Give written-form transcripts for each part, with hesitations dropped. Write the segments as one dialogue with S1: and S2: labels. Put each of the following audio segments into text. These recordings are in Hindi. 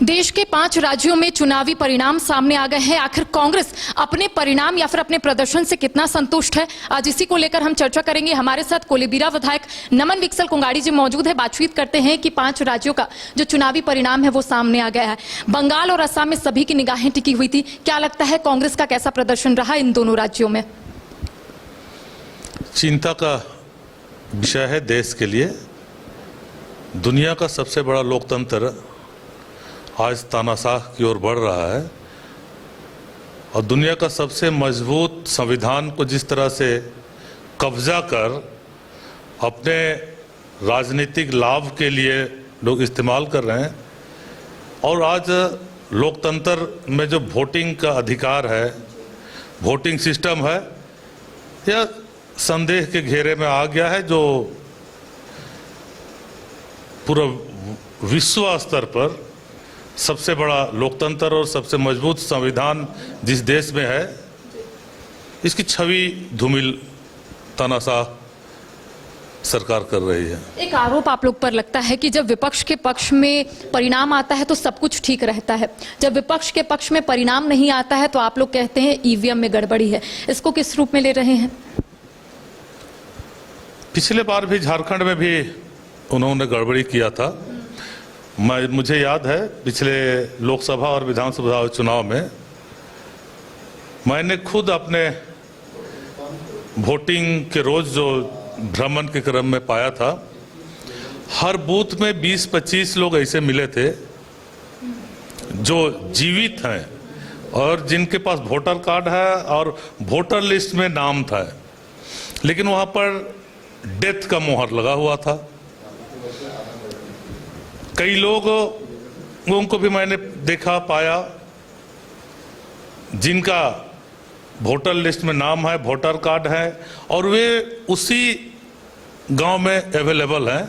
S1: देश के 5 राज्यों में चुनावी परिणाम सामने आ गए हैं। आखिर कांग्रेस अपने परिणाम या फिर अपने प्रदर्शन से कितना संतुष्ट है, आज इसी को लेकर हम चर्चा करेंगे। हमारे साथ कोलेबिरा विधायक नमन विक्सल कोंगाड़ी जी मौजूद है। बातचीत करते हैं कि 5 राज्यों का जो चुनावी परिणाम है वो सामने आ गया है। बंगाल और असम में सभी की निगाहें टिकी हुई थी। क्या लगता है कांग्रेस का कैसा प्रदर्शन रहा इन दोनों राज्यों में?
S2: चिंता का विषय है देश के लिए। दुनिया का सबसे बड़ा लोकतंत्र आज तानाशाह की ओर बढ़ रहा है और दुनिया का सबसे मजबूत संविधान को जिस तरह से कब्जा कर अपने राजनीतिक लाभ के लिए लोग इस्तेमाल कर रहे हैं, और आज लोकतंत्र में जो वोटिंग का अधिकार है, वोटिंग सिस्टम है, यह संदेह के घेरे में आ गया है, जो पूरा विश्व स्तर पर सबसे बड़ा लोकतंत्र और सबसे मजबूत संविधान जिस देश में है, इसकी छवि धूमिल तानाशाह सरकार कर रही है।
S1: एक आरोप आप लोग पर लगता है कि जब विपक्ष के पक्ष में परिणाम आता है तो सब कुछ ठीक रहता है, जब विपक्ष के पक्ष में परिणाम नहीं आता है तो आप लोग कहते हैं ईवीएम में गड़बड़ी है। इसको किस रूप में ले रहे हैं?
S2: पिछले बार भी झारखंड में भी उन्होंने गड़बड़ी किया था। मुझे याद है पिछले लोकसभा और विधानसभा चुनाव में मैंने खुद अपने वोटिंग के रोज जो भ्रमण के क्रम में पाया था, हर बूथ में 20-25 लोग ऐसे मिले थे जो जीवित हैं और जिनके पास वोटर कार्ड है और वोटर लिस्ट में नाम था, लेकिन वहां पर डेथ का मोहर लगा हुआ था। कई लोगों को भी मैंने देखा पाया जिनका वोटर लिस्ट में नाम है, वोटर कार्ड है, और वे उसी गांव में अवेलेबल हैं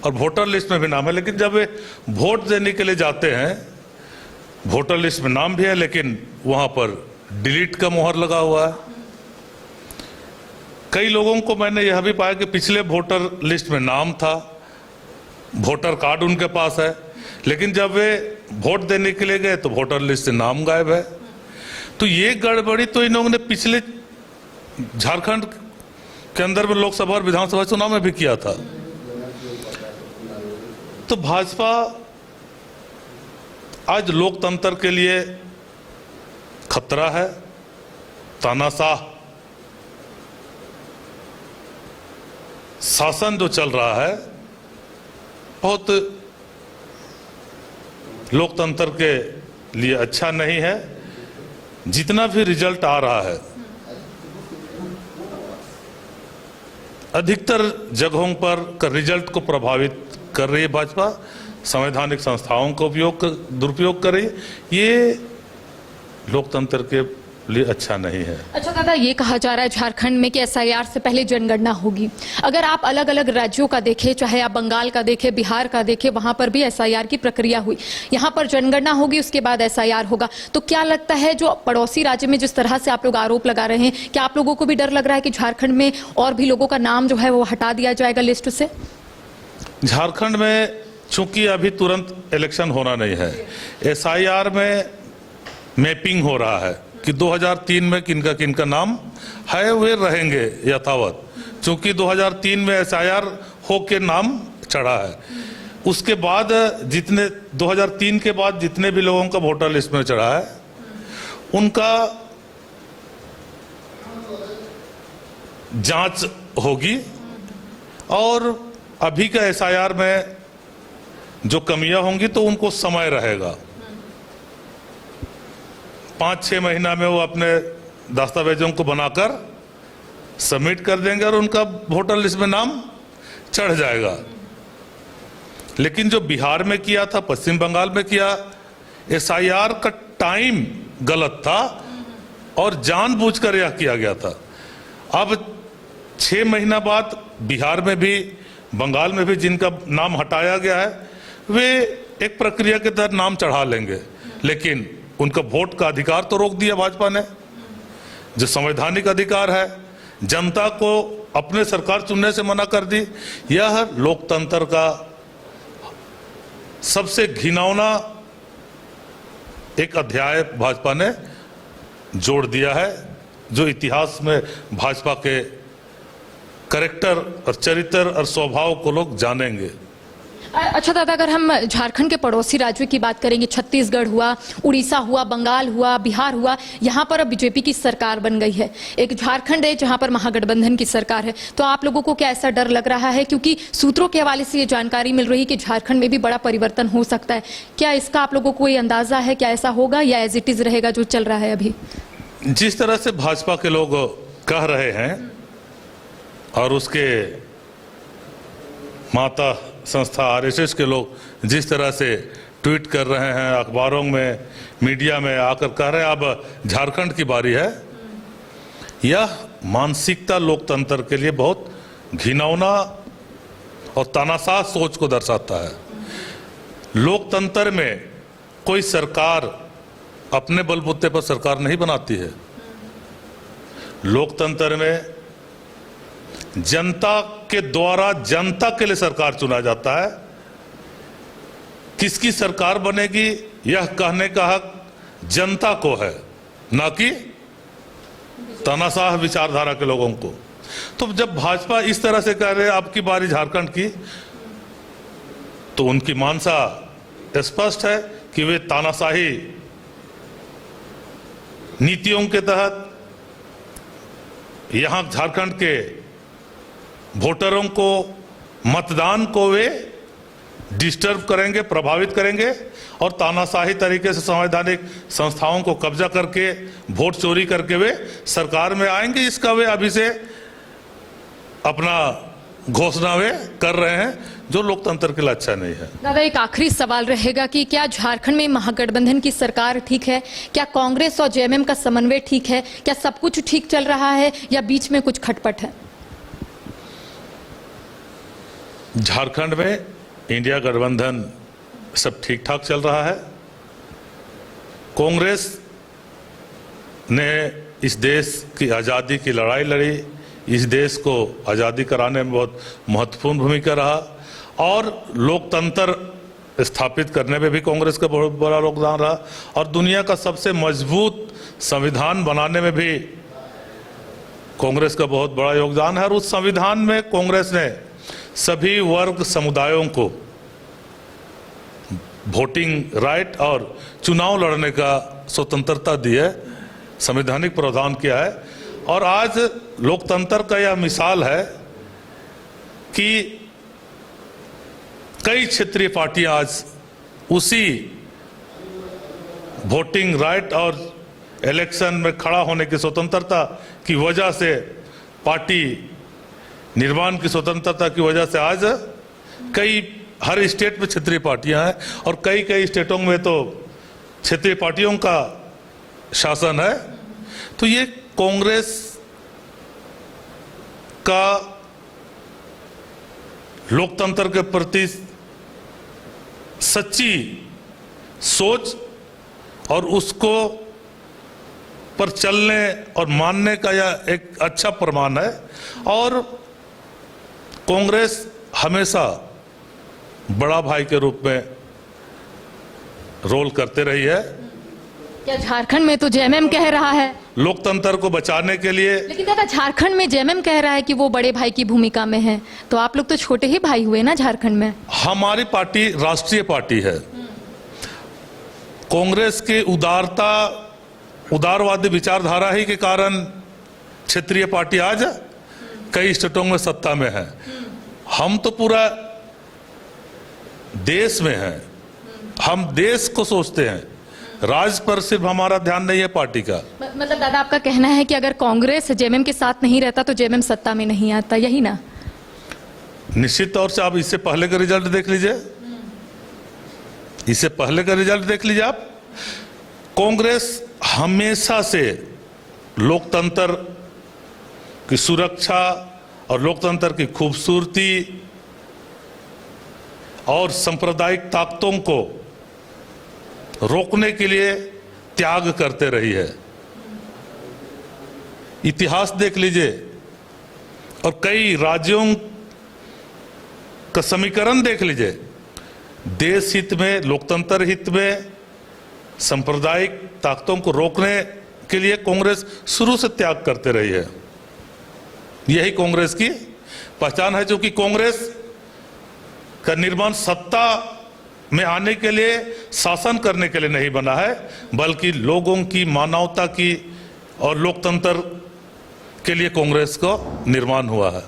S2: और वोटर लिस्ट में भी नाम है, लेकिन जब वे वोट देने के लिए जाते हैं, वोटर लिस्ट में नाम भी है लेकिन वहां पर डिलीट का मोहर लगा हुआ है। कई लोगों को मैंने यह भी पाया कि पिछले वोटर लिस्ट में नाम था, वोटर कार्ड उनके पास है, लेकिन जब वे वोट देने के लिए गए तो वोटर लिस्ट से नाम गायब है। तो ये गड़बड़ी तो इन लोगों ने पिछले झारखंड के अंदर में लोकसभा और विधानसभा चुनाव में भी किया था। तो भाजपा आज लोकतंत्र के लिए खतरा है। तानाशाह शासन जो चल रहा है बहुत लोकतंत्र के लिए अच्छा नहीं है। जितना भी रिजल्ट आ रहा है, अधिकतर जगहों पर रिजल्ट को प्रभावित कर रही है भाजपा, संवैधानिक संस्थाओं का दुरुपयोग कर रही है। ये लोकतंत्र के लिए अच्छा नहीं है।
S1: अच्छा दादा, ये कहा जा रहा है झारखंड में कि एसआईआर से पहले जनगणना होगी। अगर आप अलग अलग राज्यों का देखें, चाहे आप बंगाल का देखें, बिहार का देखें, वहां पर भी एसआईआर की प्रक्रिया हुई। यहाँ पर जनगणना होगी, उसके बाद एसआईआर होगा। तो क्या लगता है जो पड़ोसी राज्य में जिस तरह से आप लोग आरोप लगा रहे हैं, क्या आप लोगों को भी डर लग रहा है कि झारखंड में और भी लोगों का नाम जो है वो हटा दिया जाएगा लिस्ट से?
S2: झारखंड में चूंकि अभी तुरंत इलेक्शन होना नहीं है, एसआईआर में मैपिंग हो रहा है कि 2003 में किनका किनका नाम है वे रहेंगे यथावत, चूंकि 2003 में एसआईआर होके नाम चढ़ा है। उसके बाद 2003 के बाद जितने भी लोगों का वोटर लिस्ट में चढ़ा है उनका जांच होगी, और अभी का एसआईआर में जो कमियां होंगी तो उनको समय रहेगा। 5-6 महीना में वो अपने दस्तावेजों को बनाकर सबमिट कर देंगे और उनका वोटर लिस्ट में नाम चढ़ जाएगा। लेकिन जो बिहार में किया था, पश्चिम बंगाल में किया, एसआईआर का टाइम गलत था और जानबूझकर यह किया गया था। अब 6 महीना बाद बिहार में भी बंगाल में भी जिनका नाम हटाया गया है वे एक प्रक्रिया के तहत नाम चढ़ा लेंगे, लेकिन उनका वोट का अधिकार तो रोक दिया भाजपा ने, जो संवैधानिक अधिकार है। जनता को अपने सरकार चुनने से मना कर दी। यह लोकतंत्र का सबसे घिनौना एक अध्याय भाजपा ने जोड़ दिया है, जो इतिहास में भाजपा के कैरेक्टर और चरित्र और स्वभाव को लोग जानेंगे।
S1: अच्छा दादा, अगर हम झारखंड के पड़ोसी राज्यों की बात करेंगे, छत्तीसगढ़ हुआ, उड़ीसा हुआ, बंगाल हुआ, बिहार हुआ, यहाँ पर अब बीजेपी की सरकार बन गई है। एक झारखंड है जहाँ पर महागठबंधन की सरकार है। तो आप लोगों को क्या ऐसा डर लग रहा है, क्योंकि सूत्रों के हवाले से ये जानकारी मिल रही है कि झारखंड में भी बड़ा परिवर्तन हो सकता है, क्या इसका आप लोगों को कोई अंदाजा है, क्या ऐसा होगा या एज इट इज रहेगा जो चल रहा है अभी?
S2: जिस तरह से भाजपा के लोग कह रहे हैं और उसके माता संस्था आरएसएस के लोग जिस तरह से ट्वीट कर रहे हैं, अखबारों में, मीडिया में आकर कह रहे हैं अब झारखंड की बारी है, यह मानसिकता लोकतंत्र के लिए बहुत घिनौना और तानाशाह सोच को दर्शाता है। लोकतंत्र में कोई सरकार अपने बलबूते पर सरकार नहीं बनाती है। लोकतंत्र में जनता के द्वारा जनता के लिए सरकार चुना जाता है। किसकी सरकार बनेगी यह कहने का हक जनता को है, ना कि तानाशाह विचारधारा के लोगों को। तो जब भाजपा इस तरह से कह रहे हैं आपकी बारी झारखंड की, तो उनकी मानसा स्पष्ट है कि वे तानाशाही नीतियों के तहत यहां झारखंड के वोटरों को, मतदान को वे डिस्टर्ब करेंगे, प्रभावित करेंगे और तानाशाही तरीके से संवैधानिक संस्थाओं को कब्जा करके, वोट चोरी करके वे सरकार में आएंगे। इसका वे अभी से अपना घोषणा वे कर रहे हैं, जो लोकतंत्र के लिए अच्छा नहीं है।
S1: दादा, एक आखिरी सवाल रहेगा कि क्या झारखंड में महागठबंधन की सरकार ठीक है? क्या कांग्रेस और जेएमएम का समन्वय ठीक है? क्या सब कुछ ठीक चल रहा है या बीच में कुछ खटपट है?
S2: झारखंड में इंडिया गठबंधन सब ठीक ठाक चल रहा है। कांग्रेस ने इस देश की आज़ादी की लड़ाई लड़ी, इस देश को आज़ादी कराने में बहुत महत्वपूर्ण भूमिका रहा और लोकतंत्र स्थापित करने में भी कांग्रेस का बहुत बड़ा योगदान रहा और दुनिया का सबसे मजबूत संविधान बनाने में भी कांग्रेस का बहुत बड़ा योगदान है। और उस संविधान में कांग्रेस ने सभी वर्ग समुदायों को वोटिंग राइट और चुनाव लड़ने का स्वतंत्रता दी है, संवैधानिक प्रावधान किया है। और आज लोकतंत्र का यह मिसाल है कि कई क्षेत्रीय पार्टियां आज उसी वोटिंग राइट और इलेक्शन में खड़ा होने की स्वतंत्रता की वजह से, पार्टी निर्माण की स्वतंत्रता की वजह से आज हर स्टेट में क्षेत्रीय पार्टियां हैं और कई स्टेटों में तो क्षेत्रीय पार्टियों का शासन है। तो ये कांग्रेस का लोकतंत्र के प्रति सच्ची सोच और उसको पर चलने और मानने का यह एक अच्छा प्रमाण है। और कांग्रेस हमेशा बड़ा भाई के रूप में रोल करते रही है।
S1: क्या झारखंड में तो जेएमएम कह रहा है
S2: लोकतंत्र को बचाने के लिए,
S1: लेकिन दादा झारखंड में जेएमएम कह रहा है कि वो बड़े भाई की भूमिका में है, तो आप लोग तो छोटे ही भाई हुए ना झारखंड में।
S2: हमारी पार्टी राष्ट्रीय पार्टी है। कांग्रेस के उदारवादी विचारधारा ही के कारण क्षेत्रीय पार्टी आज कई स्टेटों में सत्ता में है। हम तो पूरा देश में हैं, हम देश को सोचते हैं, राज्य पर सिर्फ हमारा ध्यान नहीं है पार्टी का।
S1: मतलब दादा आपका कहना है कि अगर कांग्रेस जेएमएम के साथ नहीं रहता तो जेएमएम सत्ता में नहीं आता, यही ना?
S2: निश्चित तौर से आप इससे पहले का रिजल्ट देख लीजिए, इससे पहले का रिजल्ट देख लीजिए आप। कांग्रेस हमेशा से लोकतंत्र की सुरक्षा और लोकतंत्र की खूबसूरती और सांप्रदायिक ताकतों को रोकने के लिए त्याग करते रही है। इतिहास देख लीजिए और कई राज्यों का समीकरण देख लीजिए, देश हित में, लोकतंत्र हित में सांप्रदायिक ताकतों को रोकने के लिए कांग्रेस शुरू से त्याग करते रही है। यही कांग्रेस की पहचान है, क्योंकि कांग्रेस का निर्माण सत्ता में आने के लिए, शासन करने के लिए नहीं बना है, बल्कि लोगों की मानवता की और लोकतंत्र के लिए कांग्रेस का निर्माण हुआ है।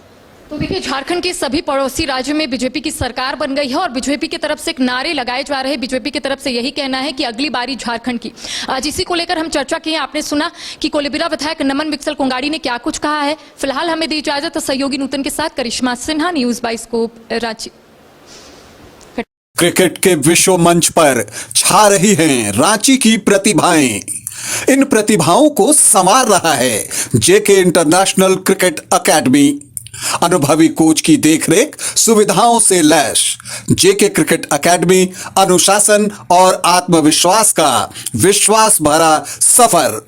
S1: तो देखिए, झारखंड के सभी पड़ोसी राज्यों में बीजेपी की सरकार बन गई है और बीजेपी की तरफ से एक नारे लगाए जा रहे हैं। बीजेपी की तरफ से यही कहना है कि अगली बारी झारखंड की। आज इसी को लेकर हम चर्चा की है। आपने सुना कि कोलेबिरा विधायक नमन विक्सल कोंगाड़ी ने क्या कुछ कहा है। फिलहाल हमें दी इजाजत सहयोगी नूतन के साथ Karishma Sinha, news by scope, Ranchi.
S3: Cricket के विश्व मंच पर छा रही हैं रांची की प्रतिभाएं। इन प्रतिभाओं को संवार रहा है जेके इंटरनेशनल क्रिकेट एकेडमी। अनुभवी कोच की देखरेख, सुविधाओं से लैस जेके क्रिकेट एकेडमी अनुशासन और आत्मविश्वास का विश्वास भरा सफर।